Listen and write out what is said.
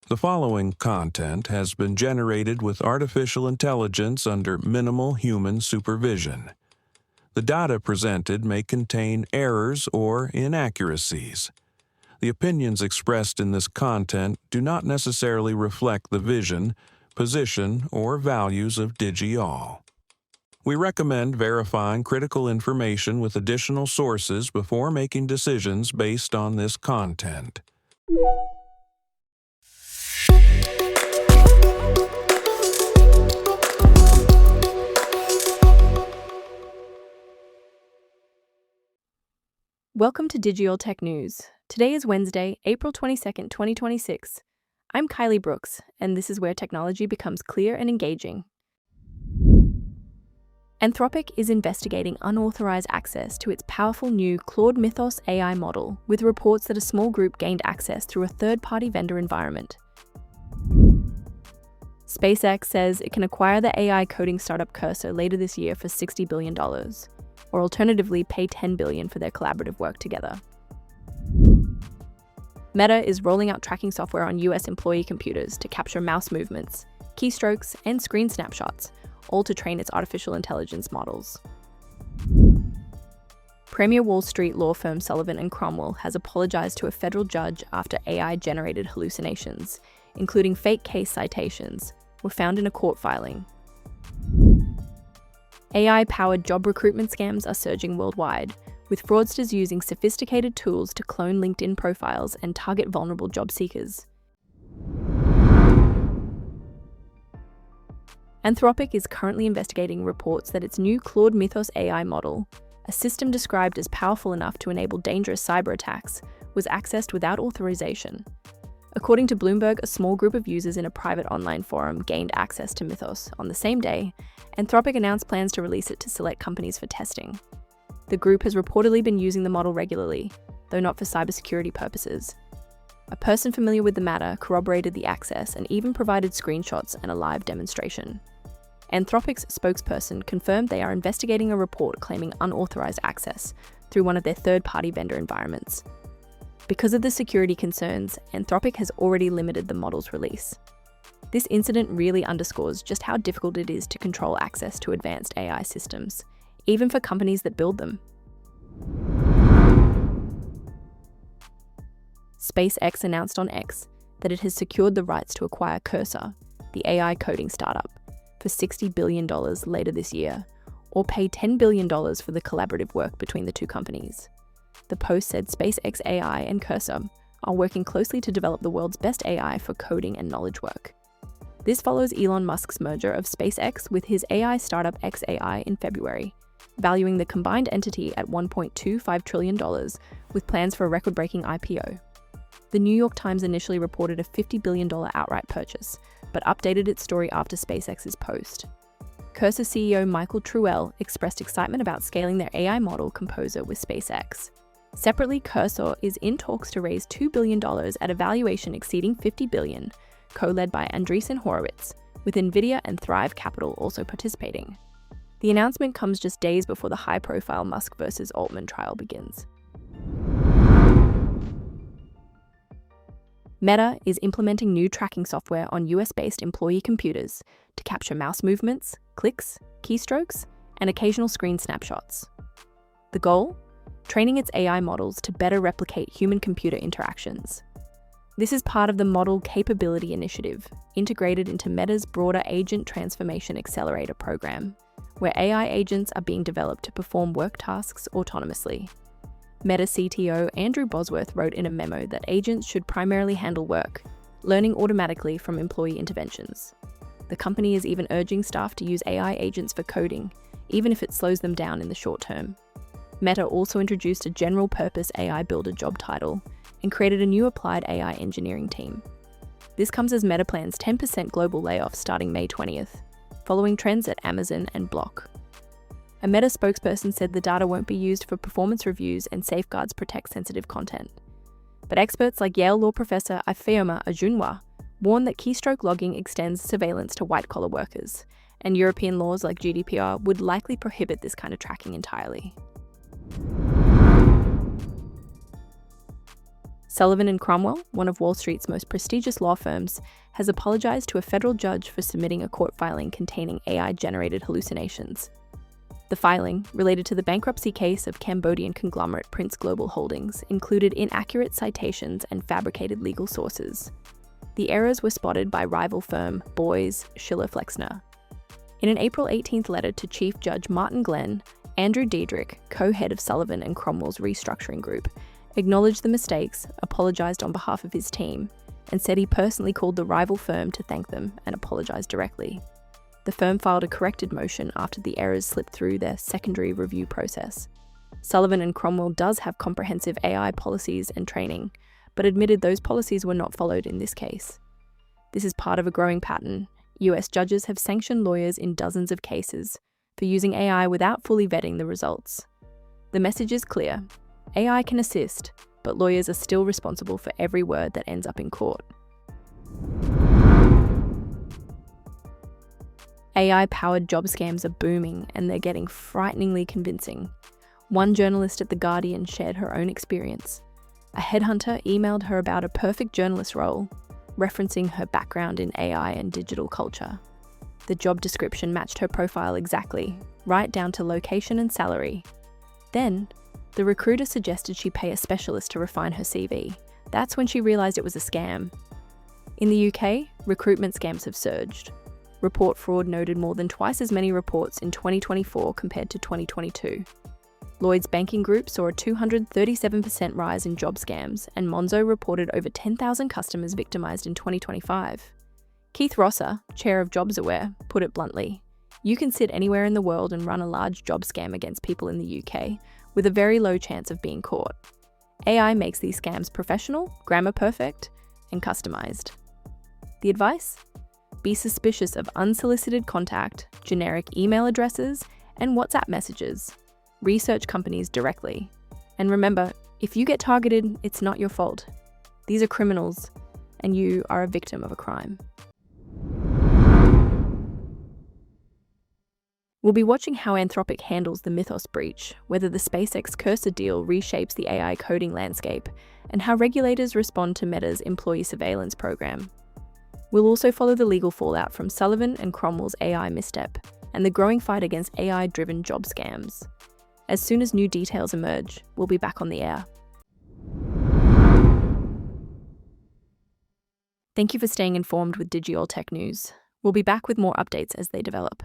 The following content has been generated with artificial intelligence under minimal human supervision. The data presented may contain errors or inaccuracies. The opinions expressed in this content do not necessarily reflect the vision, position, or values of DigiAll. We recommend verifying critical information with additional sources before making decisions based on this content. Welcome to DigiAll Tech News. Today is Wednesday, April 22nd, 2026. I'm Kylie Brooks, and this is where technology becomes clear and engaging. Anthropic is investigating unauthorized access to its powerful new Claude Mythos AI model, with reports that a small group gained access through a third-party vendor environment. SpaceX says it can acquire the AI coding startup Cursor later this year for $60 billion. Or alternatively pay $10 billion for their collaborative work together. Meta is rolling out tracking software on US employee computers to capture mouse movements, keystrokes, and screen snapshots, all to train its artificial intelligence models. Premier Wall Street law firm Sullivan & Cromwell has apologized to a federal judge after AI-generated hallucinations, including fake case citations, were found in a court filing. AI-powered job recruitment scams are surging worldwide, with fraudsters using sophisticated tools to clone LinkedIn profiles and target vulnerable job seekers. Anthropic is currently investigating reports that its new Claude Mythos AI model, a system described as powerful enough to enable dangerous cyber attacks, was accessed without authorization. According to Bloomberg, a small group of users in a private online forum gained access to Mythos on the same day. Anthropic announced plans to release it to select companies for testing. The group has reportedly been using the model regularly, though not for cybersecurity purposes. A person familiar with the matter corroborated the access and even provided screenshots and a live demonstration. Anthropic's spokesperson confirmed they are investigating a report claiming unauthorized access through one of their third-party vendor environments. Because of the security concerns, Anthropic has already limited the model's release. This incident really underscores just how difficult it is to control access to advanced AI systems, even for companies that build them. SpaceX announced on X that it has secured the rights to acquire Cursor, the AI coding startup, for $60 billion later this year, or pay $10 billion for the collaborative work between the two companies. The post said SpaceX AI and Cursor are working closely to develop the world's best AI for coding and knowledge work. This follows Elon Musk's merger of SpaceX with his AI startup xAI in February, valuing the combined entity at $1.25 trillion, with plans for a record-breaking IPO. The New York Times initially reported a $50 billion outright purchase, but updated its story after SpaceX's post. Cursor CEO Michael Truell expressed excitement about scaling their AI model Composer with SpaceX. Separately, Cursor is in talks to raise $2 billion at a valuation exceeding $50 billion, co-led by Andreessen Horowitz, with NVIDIA and Thrive Capital also participating. The announcement comes just days before the high-profile Musk versus Altman trial begins. Meta is implementing new tracking software on US-based employee computers to capture mouse movements, clicks, keystrokes, and occasional screen snapshots. The goal? Training its AI models to better replicate human-computer interactions. This is part of the Model Capability Initiative, integrated into Meta's broader Agent Transformation Accelerator program, where AI agents are being developed to perform work tasks autonomously. Meta CTO Andrew Bosworth wrote in a memo that agents should primarily handle work, learning automatically from employee interventions. The company is even urging staff to use AI agents for coding, even if it slows them down in the short term. Meta also introduced a general-purpose AI builder job title and created a new applied AI engineering team. This comes as Meta plans 10% global layoffs starting May 20th, following trends at Amazon and Block. A Meta spokesperson said the data won't be used for performance reviews and safeguards protect sensitive content. But experts like Yale law professor Ifeoma Ajunwa warn that keystroke logging extends surveillance to white-collar workers, and European laws like GDPR would likely prohibit this kind of tracking entirely. Sullivan and Cromwell, one of Wall Street's most prestigious law firms, has apologized to a federal judge for submitting a court filing containing AI-generated hallucinations. The filing, related to the bankruptcy case of Cambodian conglomerate Prince Global Holdings, included inaccurate citations and fabricated legal sources. The errors were spotted by rival firm Boies Schiller Flexner. In an April 18th letter to Chief Judge Martin Glenn, Andrew Diedrich, co-head of Sullivan and Cromwell's restructuring group, acknowledged the mistakes, apologized on behalf of his team, and said he personally called the rival firm to thank them and apologized directly. The firm filed a corrected motion after the errors slipped through their secondary review process. Sullivan and Cromwell does have comprehensive AI policies and training, but admitted those policies were not followed in this case. This is part of a growing pattern. US judges have sanctioned lawyers in dozens of cases for using AI without fully vetting the results. The message is clear. AI can assist, but lawyers are still responsible for every word that ends up in court. AI-powered job scams are booming, and they're getting frighteningly convincing. One journalist at The Guardian shared her own experience. A headhunter emailed her about a perfect journalist role, referencing her background in AI and digital culture. The job description matched her profile exactly, right down to location and salary. Then, the recruiter suggested she pay a specialist to refine her CV. That's when she realized it was a scam. In the UK, recruitment scams have surged. Report Fraud noted more than twice as many reports in 2024 compared to 2022. Lloyds Banking Group saw a 237% rise in job scams, and Monzo reported over 10,000 customers victimized in 2025. Keith Rosser, chair of JobsAware, put it bluntly, "You can sit anywhere in the world and run a large job scam against people in the UK, with a very low chance of being caught. AI makes these scams professional, grammar perfect, and customized." The advice? Be suspicious of unsolicited contact, generic email addresses, and WhatsApp messages. Research companies directly. And remember, if you get targeted, it's not your fault. These are criminals, and you are a victim of a crime. We'll be watching how Anthropic handles the Mythos breach, whether the SpaceX-Cursor deal reshapes the AI coding landscape, and how regulators respond to Meta's employee surveillance program. We'll also follow the legal fallout from Sullivan and Cromwell's AI misstep and the growing fight against AI-driven job scams. As soon as new details emerge, we'll be back on the air. Thank you for staying informed with DigiAll Tech News. We'll be back with more updates as they develop.